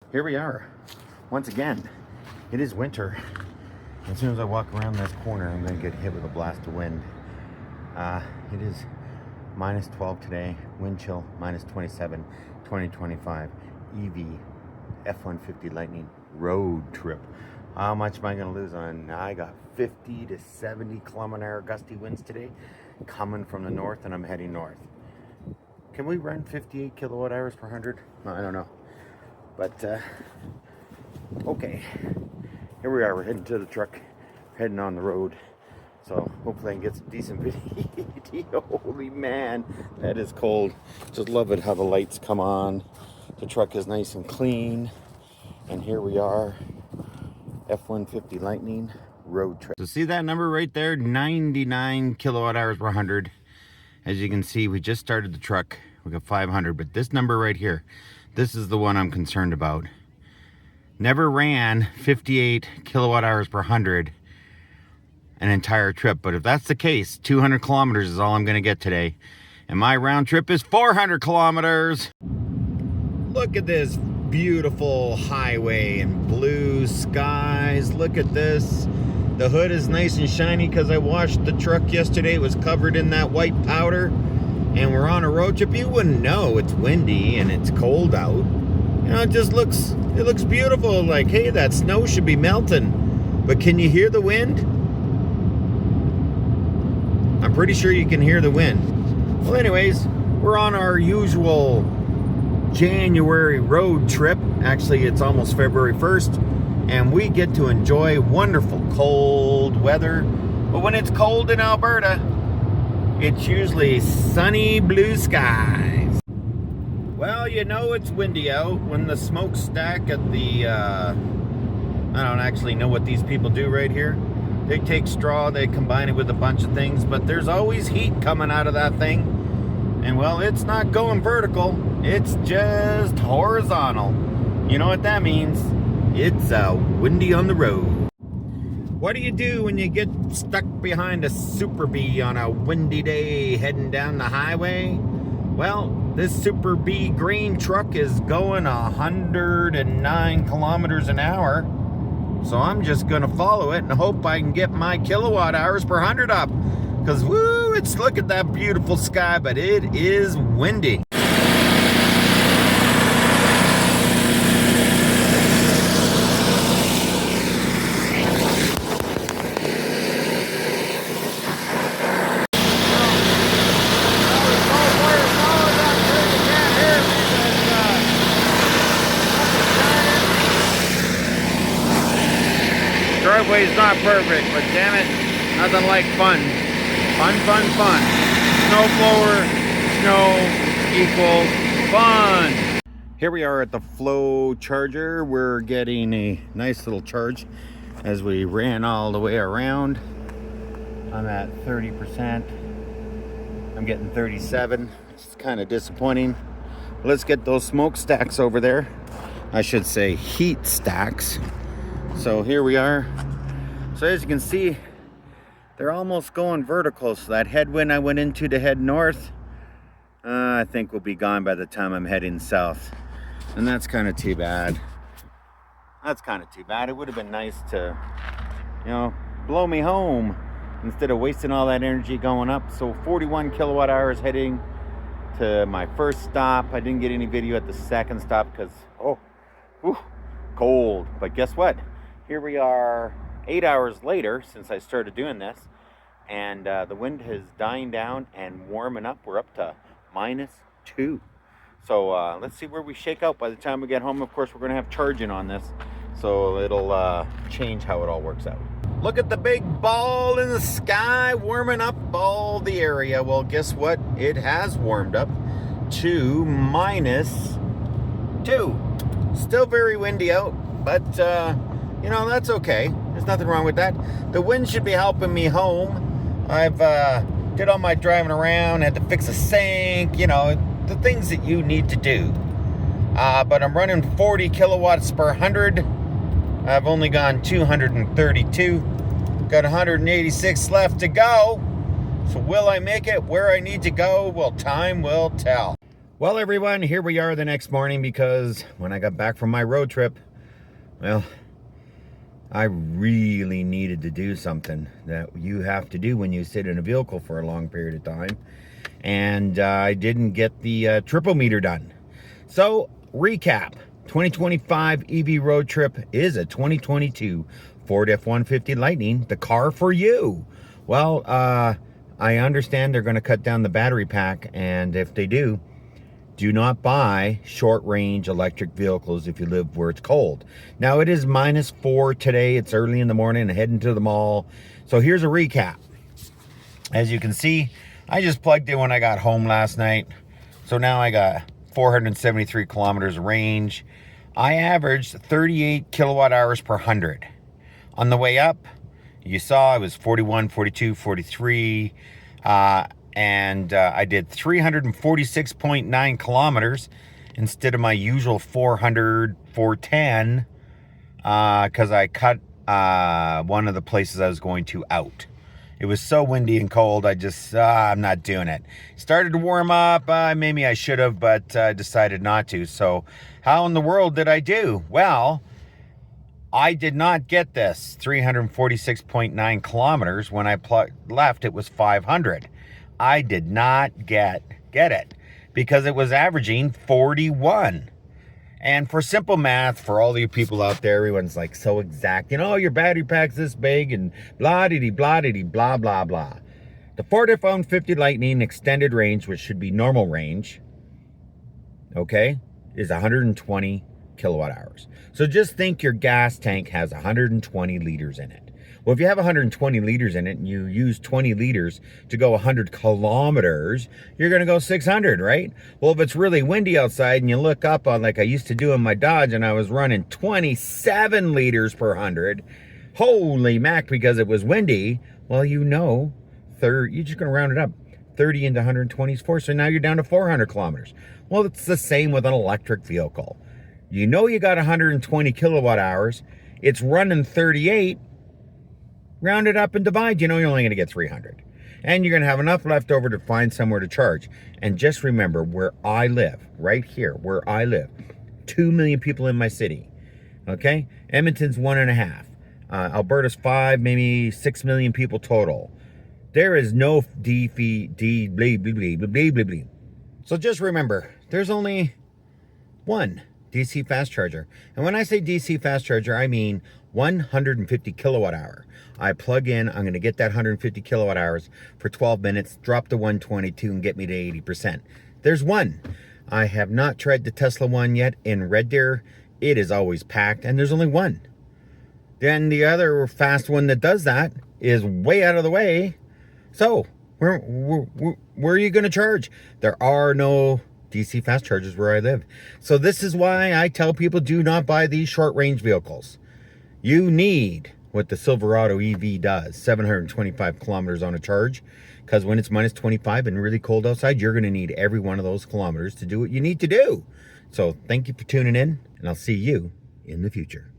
Here we are once again. It is winter. As soon as I walk around this corner, I'm going to get hit with a blast of wind. It is minus 12 today, wind chill minus 27, 2025 EV F150 Lightning road trip. How much am I going to lose on? I got 50 to 70 kilometer gusty winds today coming from the north, and I'm heading north. Can we run 58 kilowatt hours per 100? No, I don't know. But, okay. Here we are. We're heading to the truck, heading on the road. So, hopefully I can get some decent video. Holy man, that is cold. Just love it how the lights come on. The truck is nice and clean. And here we are. F150 Lightning road trip. So see that number right there? 99 kilowatt hours per 100. As you can see, we just started the truck. We got 500, but this number right here, this is the one I'm concerned about. Never ran 58 kilowatt hours per 100 an entire trip, but if that's the case, 200 kilometers is all I'm gonna get today. And my round trip is 400 kilometers. Look at this beautiful highway and blue skies. Look at this. The hood is nice and shiny because I washed the truck yesterday. It was covered in that white powder. And we're on a road trip. You wouldn't know it's windy and it's cold out. You know, it just looks beautiful. Like, hey, that snow should be melting. But can you hear the wind? I'm pretty sure you can hear the wind. Well, anyways, we're on our usual January road trip. Actually, it's almost February 1st, and we get to enjoy wonderful cold weather. But when it's cold in Alberta, it's usually sunny blue skies. Well, you know it's windy out when the smokestack at the, I don't actually know what these people do right here. They take straw, they combine it with a bunch of things, but there's always heat coming out of that thing. And well, it's not going vertical, it's just horizontal. You know what that means? It's windy on the road. What do you do when you get stuck behind a Super Bee on a windy day heading down the highway? Well, this Super Bee green truck is going 109 kilometers an hour. So I'm just gonna follow it and hope I can get my kilowatt hours per 100 up. Cause woo, look at that beautiful sky, but it is windy. Driveway's not perfect, but damn it, nothing like fun. Fun. Snow blower, snow equals fun. Here we are at the Flow charger. We're getting a nice little charge as we ran all the way around. I'm at 30%. I'm getting 37. It's kind of disappointing. Let's get those smokestacks over there. I should say heat stacks. So here we are. So as you can see, they're almost going vertical. So that headwind I went into to head north, I think will be gone by the time I'm heading south. And that's kind of too bad. It would have been nice to, you know, blow me home instead of wasting all that energy going up. So 41 kilowatt hours heading to my first stop. I didn't get any video at the second stop because, cold. But guess what? Here we are 8 hours later since I started doing this, and the wind is dying down and warming up. We're up to -2. So let's see where we shake out by the time we get home. Of course, we're going to have charging on this, so it'll change how it all works out. Look at the big ball in the sky warming up all the area. Well, guess what? It has warmed up to -2. Still very windy out, but you know, that's okay. There's nothing wrong with that. The wind should be helping me home. I've did all my driving around, had to fix a sink, you know, the things that you need to do. But I'm running 40 kilowatts per 100. I've only gone 232. Got 186 left to go. So will I make it where I need to go? Well, time will tell. Well, everyone, here we are the next morning because when I got back from my road trip, well, I really needed to do something that you have to do when you sit in a vehicle for a long period of time. And I didn't get the triple meter done. So, recap. 2025 EV road trip is a 2022 Ford F-150 Lightning, the car for you. Well, I understand they're going to cut down the battery pack, and if they do not buy short-range electric vehicles if you live where it's cold. Now, it is -4 today. It's early in the morning. I'm heading to the mall. So here's a recap. As you can see, I just plugged in when I got home last night. So now I got 473 kilometers of range. I averaged 38 kilowatt hours per 100. On the way up, you saw I was 41, 42, 43. And I did 346.9 kilometers instead of my usual 400, 410, because I cut one of the places I was going to out. It was so windy and cold, I just, I'm not doing it. Started to warm up, maybe I should have, but I decided not to. So how in the world did I do? Well, I did not get this 346.9 kilometers. When I left, it was 500. I did not get it because it was averaging 41. And for simple math, for all you people out there, everyone's like so exact, you know, your battery pack's this big and blah-diddy, blah-diddy, blah, blah, blah. The Ford F-150 Lightning extended range, which should be normal range, okay, is 120 kilowatt hours. So just think your gas tank has 120 liters in it. Well, if you have 120 liters in it and you use 20 liters to go 100 kilometers, you're going to go 600, right? Well, if it's really windy outside and you look up on, like I used to do in my Dodge, and I was running 27 liters per 100, holy mac, because it was windy, well, you know, you're just going to round it up. 30 into 120 is 4, so now you're down to 400 kilometers. Well, it's the same with an electric vehicle. You know you got 120 kilowatt hours. It's running 38. Round it up and divide, you know you're only going to get 300. And you're going to have enough left over to find somewhere to charge. And just remember, where I live, right here, where I live, 2 million people in my city. Okay? Edmonton's 1.5. Alberta's 5, maybe 6 million people total. There is no So just remember, there's only one DC fast charger. And when I say DC fast charger, I mean 150 kilowatt hour. I plug in, I'm going to get that 150 kilowatt hours for 12 minutes, drop to 122 and get me to 80%. There's one. I have not tried the Tesla one yet in Red Deer. It is always packed, and there's only one. Then the other fast one that does that is way out of the way. So where are you going to charge? There are no DC fast chargers where I live. So this is why I tell people, do not buy these short range vehicles. You need what the Silverado EV does, 725 kilometers on a charge, because when it's -25 and really cold outside, you're going to need every one of those kilometers to do what you need to do. So thank you for tuning in, and I'll see you in the future.